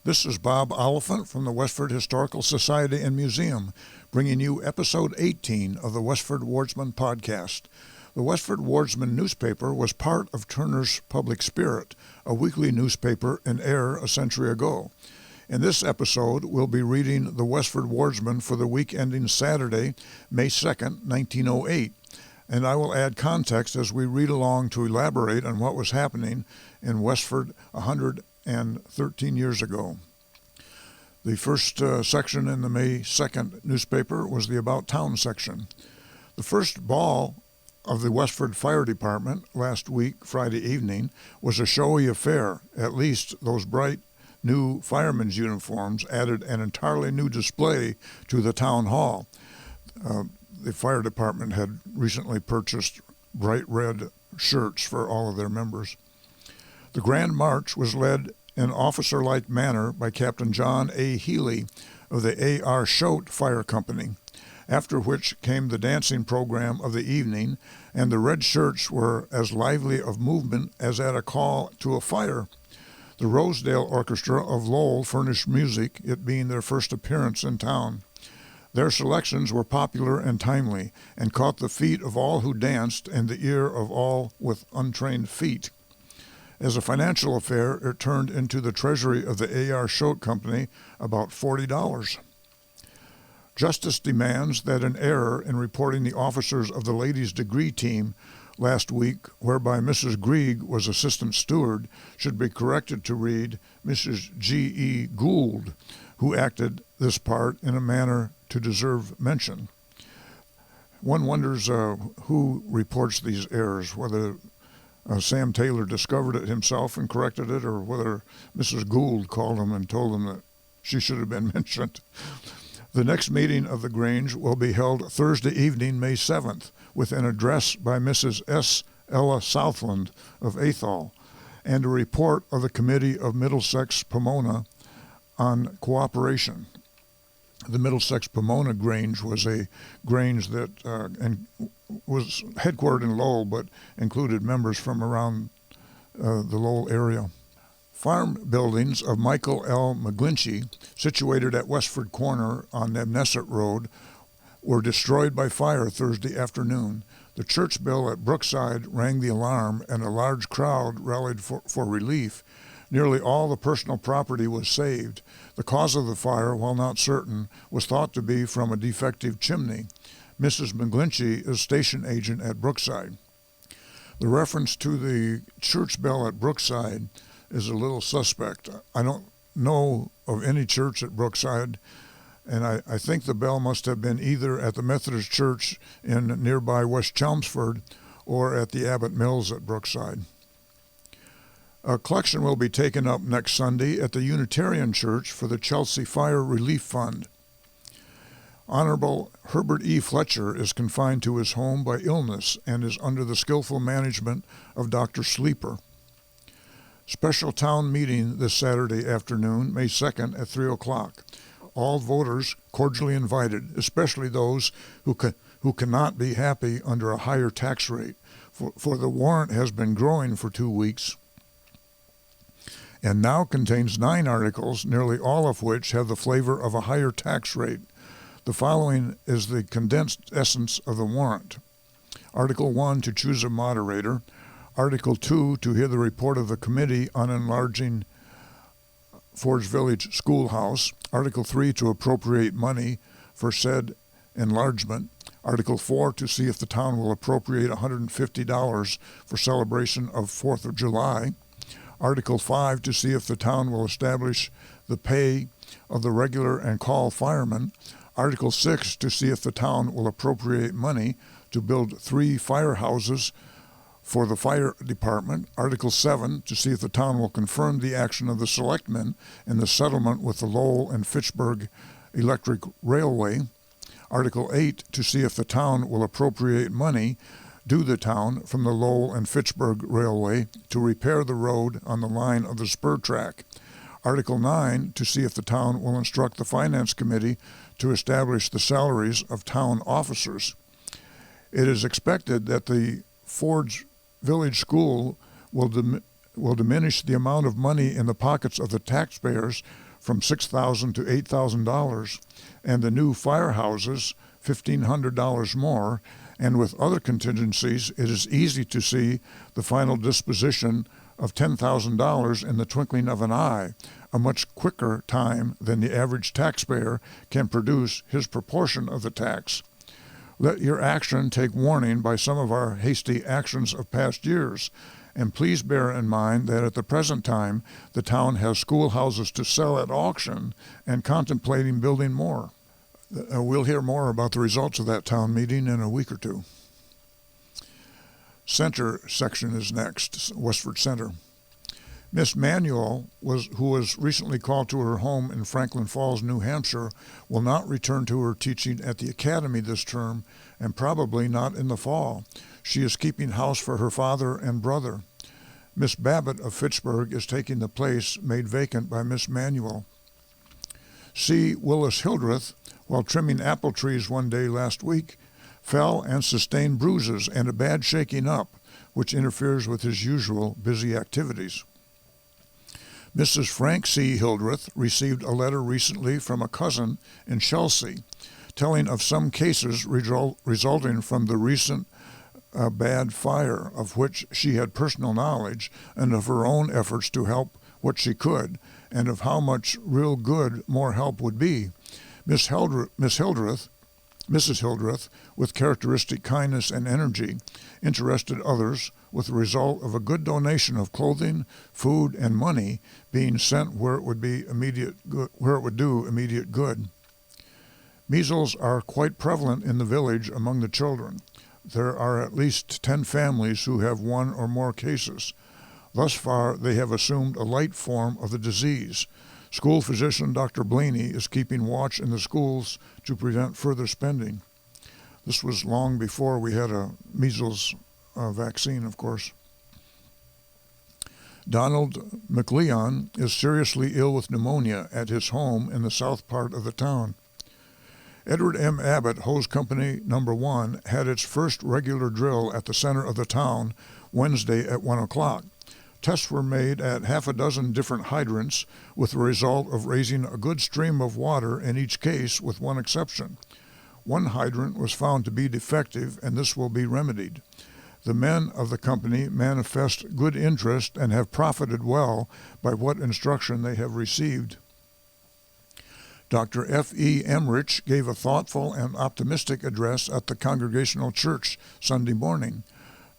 This is Bob Oliphant from the Westford Historical Society and Museum, bringing you episode 18 of the Westford Wardsman podcast. The Westford Wardsman newspaper was part of Turner's Public Spirit, a weekly newspaper in Ayr a century ago. In this episode, we'll be reading the Westford Wardsman for the week ending Saturday, May 2nd, 1908, and I will add context as we read along to elaborate on what was happening in Westford 113 years ago. The first section in the May 2nd newspaper was the About Town section. The first ball of the Westford Fire Department last week, Friday evening, was a showy affair. At least those bright new firemen's uniforms added an entirely new display to the town hall. The fire department had recently purchased bright red shirts for all of their members. The Grand March was led in officer-like manner by Captain John A. Healy of the A.R. Choate Fire Company, after which came the dancing program of the evening, and the red shirts were as lively of movement as at a call to a fire. The Rosedale Orchestra of Lowell furnished music, it being their first appearance in town. Their selections were popular and timely, and caught the feet of all who danced and the ear of all with untrained feet. As a financial affair, it turned into the treasury of the A.R. Choate Company about $40. Justice demands that an error in reporting the officers of the ladies' degree team last week, whereby Mrs. Grieg was assistant steward, should be corrected to read Mrs. G.E. Gould, who acted this part in a manner to deserve mention. One wonders who reports these errors, whether Sam Taylor discovered it himself and corrected it, or whether Mrs. Gould called him and told him that she should have been mentioned. The next meeting of the Grange will be held Thursday evening, May 7th, with an address by Mrs. S. Ella Southland of Athol, and a report of the Committee of Middlesex Pomona on cooperation. The Middlesex Pomona Grange was a grange that was headquartered in Lowell, but included members from around the Lowell area. Farm buildings of Michael L. McGlinchey, situated at Westford Corner on Nebnesset Road, were destroyed by fire Thursday afternoon. The church bell at Brookside rang the alarm, and a large crowd rallied for relief. Nearly all the personal property was saved. The cause of the fire, while not certain, was thought to be from a defective chimney. Mrs. McGlinchey is station agent at Brookside. The reference to the church bell at Brookside is a little suspect. I don't know of any church at Brookside, and I think the bell must have been either at the Methodist Church in nearby West Chelmsford or at the Abbott Mills at Brookside. A collection will be taken up next Sunday at the Unitarian Church for the Chelsea Fire Relief Fund. Honorable Herbert E. Fletcher is confined to his home by illness and is under the skillful management of Dr. Sleeper. Special town meeting this Saturday afternoon, May 2nd at 3 o'clock. All voters cordially invited, especially those who cannot be happy under a higher tax rate, for the warrant has been growing for 2 weeks and now contains 9 articles, nearly all of which have the flavor of a higher tax rate. The following is the condensed essence of the warrant. Article 1, to choose a moderator. Article 2, to hear the report of the Committee on Enlarging Forge Village Schoolhouse. Article 3, to appropriate money for said enlargement. Article 4, to see if the town will appropriate $150 for celebration of 4th of July. Article 5, to see if the town will establish the pay of the regular and call firemen. Article 6, to see if the town will appropriate money to build 3 firehouses for the fire department. Article 7, to see if the town will confirm the action of the selectmen in the settlement with the Lowell and Fitchburg Electric Railway. Article 8, to see if the town will appropriate money due the town from the Lowell and Fitchburg Railway to repair the road on the line of the spur track. Article 9, to see if the town will instruct the Finance Committee to establish the salaries of town officers. It is expected that the Forge Village School will diminish the amount of money in the pockets of the taxpayers from $6,000 to $8,000, and the new firehouses $1,500 more, and with other contingencies, it is easy to see the final disposition of $10,000 in the twinkling of an eye, a much quicker time than the average taxpayer can produce his proportion of the tax. Let your action take warning by some of our hasty actions of past years, and please bear in mind that at the present time the town has schoolhouses to sell at auction and contemplating building more. We'll hear more about the results of that town meeting in a week or two. Center section is next, Westford Center. Miss Manuel, who was recently called to her home in Franklin Falls, New Hampshire, will not return to her teaching at the academy this term, and probably not in the fall. She is keeping house for her father and brother. Miss Babbitt of Fitchburg is taking the place made vacant by Miss Manuel. C. Willis Hildreth, while trimming apple trees one day last week, fell and sustained bruises and a bad shaking up, which interferes with his usual busy activities. Mrs. Frank C. Hildreth received a letter recently from a cousin in Chelsea, telling of some cases resulting from the recent bad fire, of which she had personal knowledge, and of her own efforts to help what she could, and of how much real good more help would be. Mrs. Hildreth, with characteristic kindness and energy, interested others with the result of a good donation of clothing, food, and money being sent where it would do immediate good. Measles are quite prevalent in the village among the children. There are at least 10 families who have one or more cases. Thus far, they have assumed a light form of the disease. School physician Dr. Blaney is keeping watch in the schools to prevent further spending. This was long before we had a measles vaccine, of course. Donald McLeon is seriously ill with pneumonia at his home in the south part of the town. Edward M. Abbott, Hose Company No. 1, had its first regular drill at the center of the town Wednesday at 1 o'clock. Tests were made at half a dozen different hydrants, with the result of raising a good stream of water in each case, with one exception. One hydrant was found to be defective, and this will be remedied. The men of the company manifest good interest and have profited well by what instruction they have received. Dr. F. E. Emmerich gave a thoughtful and optimistic address at the Congregational Church Sunday morning.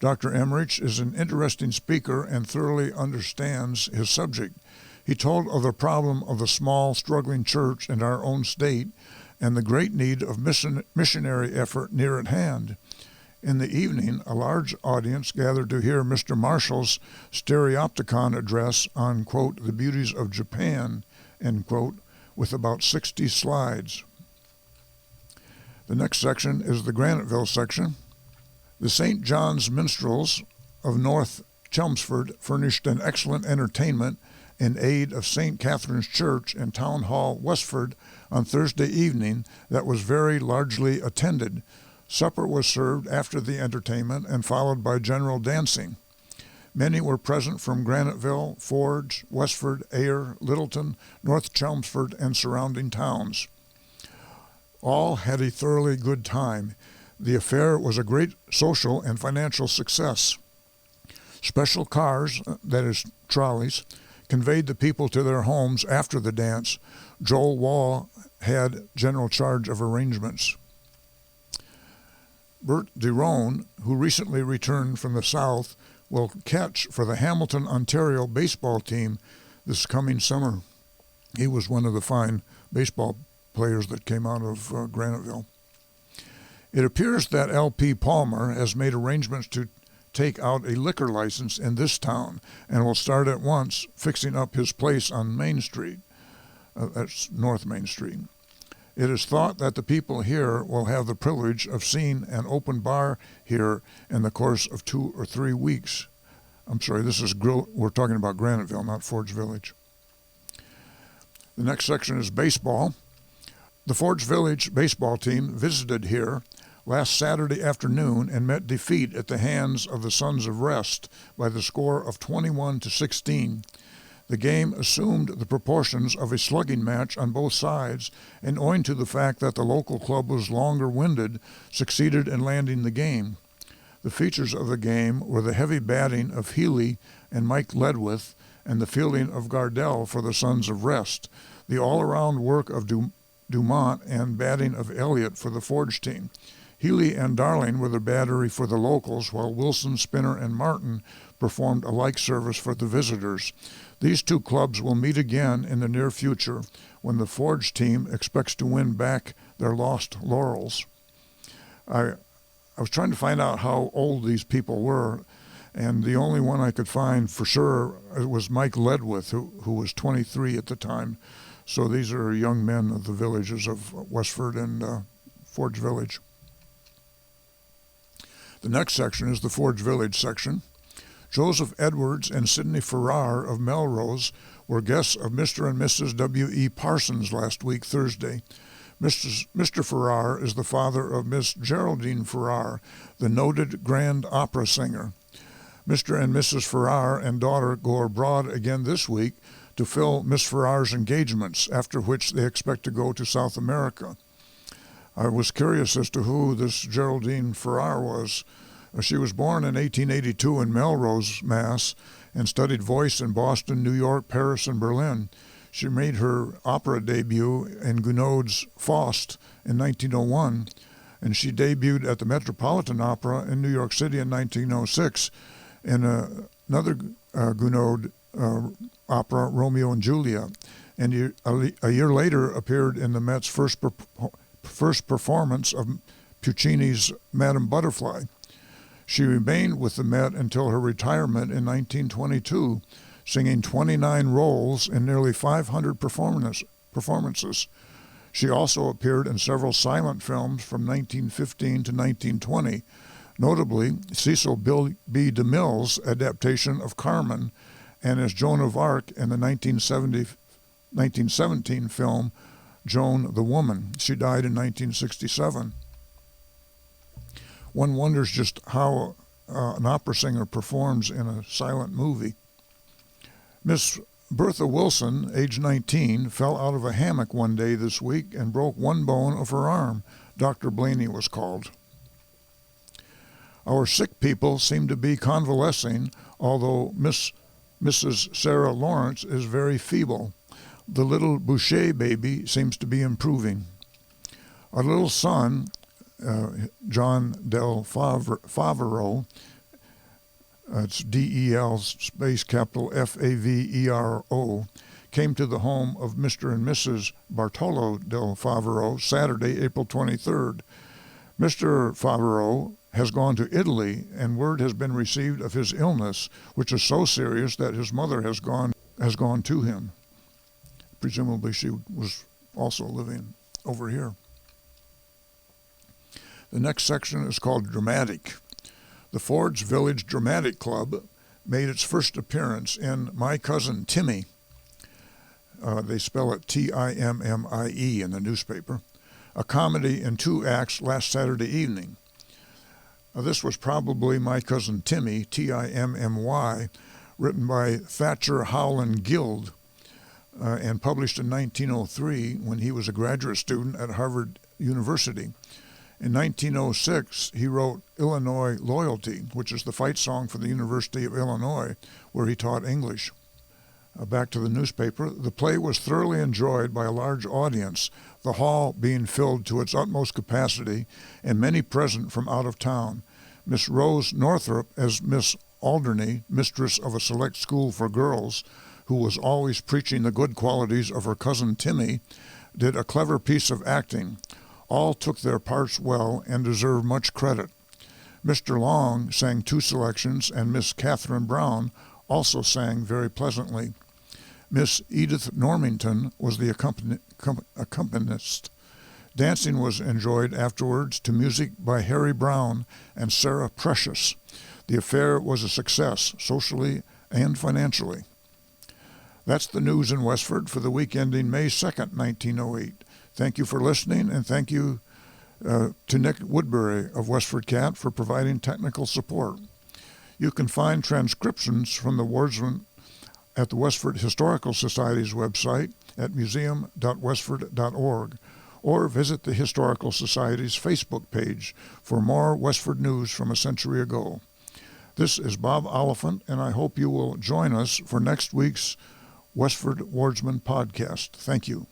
Dr. Emmerich is an interesting speaker and thoroughly understands his subject. He told of the problem of the small, struggling church in our own state and the great need of missionary effort near at hand. In the evening, a large audience gathered to hear Mr. Marshall's stereopticon address on, quote, the beauties of Japan, end quote, with about 60 slides. The next section is the Graniteville section. The St. John's Minstrels of North Chelmsford furnished an excellent entertainment in aid of St. Catherine's Church and Town Hall, Westford, on Thursday evening that was very largely attended. Supper was served after the entertainment and followed by general dancing. Many were present from Graniteville, Forge, Westford, Ayer, Littleton, North Chelmsford, and surrounding towns. All had a thoroughly good time. The affair was a great social and financial success. Special cars, that is, trolleys, conveyed the people to their homes after the dance. Joel Wall had general charge of arrangements. Bert DeRone, who recently returned from the South, will catch for the Hamilton, Ontario baseball team this coming summer. He was one of the fine baseball players that came out of Graniteville. It appears that L.P. Palmer has made arrangements to take out a liquor license in this town and will start at once fixing up his place on Main Street. That's North Main Street. It is thought that the people here will have the privilege of seeing an open bar here in the course of 2 or 3 weeks. I'm sorry, we're talking about Graniteville, not Forge Village. The next section is baseball. The Forge Village baseball team visited here last Saturday afternoon and met defeat at the hands of the Sons of Rest by the score of 21-16. The game assumed the proportions of a slugging match on both sides, and owing to the fact that the local club was longer-winded, succeeded in landing the game. The features of the game were the heavy batting of Healy and Mike Ledwith, and the fielding of Gardell for the Sons of Rest, the all-around work of Dumont and batting of Elliott for the Forge team. Healy and Darling were the battery for the locals, while Wilson, Spinner, and Martin performed a like service for the visitors. These two clubs will meet again in the near future when the Forge team expects to win back their lost laurels. I was trying to find out how old these people were, and the only one I could find for sure was Mike Ledwith, who was 23 at the time. So these are young men of the villages of Westford and Forge Village. The next section is the Forge Village section. Joseph Edwards and Sidney Farrar of Melrose were guests of Mr. and Mrs. W.E. Parsons last week, Thursday. Mr. Farrar is the father of Miss Geraldine Farrar, the noted grand opera singer. Mr. and Mrs. Farrar and daughter go abroad again this week to fill Miss Farrar's engagements, after which they expect to go to South America. I was curious as to who this Geraldine Farrar was. She was born in 1882 in Melrose, Mass., and studied voice in Boston, New York, Paris, and Berlin. She made her opera debut in Gounod's Faust in 1901, and she debuted at the Metropolitan Opera in New York City in 1906 in another Gounod opera, Romeo and Juliet, and a year later appeared in the Met's first performance of Puccini's Madame Butterfly. She remained with the Met until her retirement in 1922, singing 29 roles in nearly 500 performances. She also appeared in several silent films from 1915 to 1920, notably Cecil B. DeMille's adaptation of Carmen, and as Joan of Arc in the 1917 film Joan the Woman. She died in 1967. One wonders just how an opera singer performs in a silent movie. Miss Bertha Wilson, age 19, fell out of a hammock one day this week and broke one bone of her arm. Dr. Blaney was called. Our sick people seem to be convalescing, although Mrs. Sarah Lawrence is very feeble. The little Boucher baby seems to be improving. Our little son, John Del Favero, it's D-E-L space capital F-A-V-E-R-O, came to the home of Mr. and Mrs. Bartolo Del Favero Saturday, April 23rd. Mr. Favero has gone to Italy, and word has been received of his illness, which is so serious that his mother has gone to him. Presumably she was also living over here. The next section is called Dramatic. The Forge Village Dramatic Club made its first appearance in My Cousin Timmy. They spell it T-I-M-M-I-E in the newspaper. A comedy in 2 acts last Saturday evening. This was probably My Cousin Timmy, T-I-M-M-Y, written by Thatcher Howland Guild and published in 1903 when he was a graduate student at Harvard University. In 1906, he wrote Illinois Loyalty, which is the fight song for the University of Illinois, where he taught English. Back to the newspaper. The play was thoroughly enjoyed by a large audience, the hall being filled to its utmost capacity, and many present from out of town. Miss Rose Northrop as Miss Alderney, mistress of a select school for girls, who was always preaching the good qualities of her cousin Timmy, did a clever piece of acting. All took their parts well and deserve much credit. Mr. Long sang 2 selections, and Miss Catherine Brown also sang very pleasantly. Miss Edith Normington was the accompanist. Dancing was enjoyed afterwards to music by Harry Brown and Sarah Precious. The affair was a success, socially and financially. That's the news in Westford for the week ending May 2nd, 1908. Thank you for listening, and thank you to Nick Woodbury of Westford Cat for providing technical support. You can find transcriptions from the Wardsman at the Westford Historical Society's website at museum.westford.org, or visit the Historical Society's Facebook page for more Westford news from a century ago. This is Bob Oliphant, and I hope you will join us for next week's Westford Wardsman podcast. Thank you.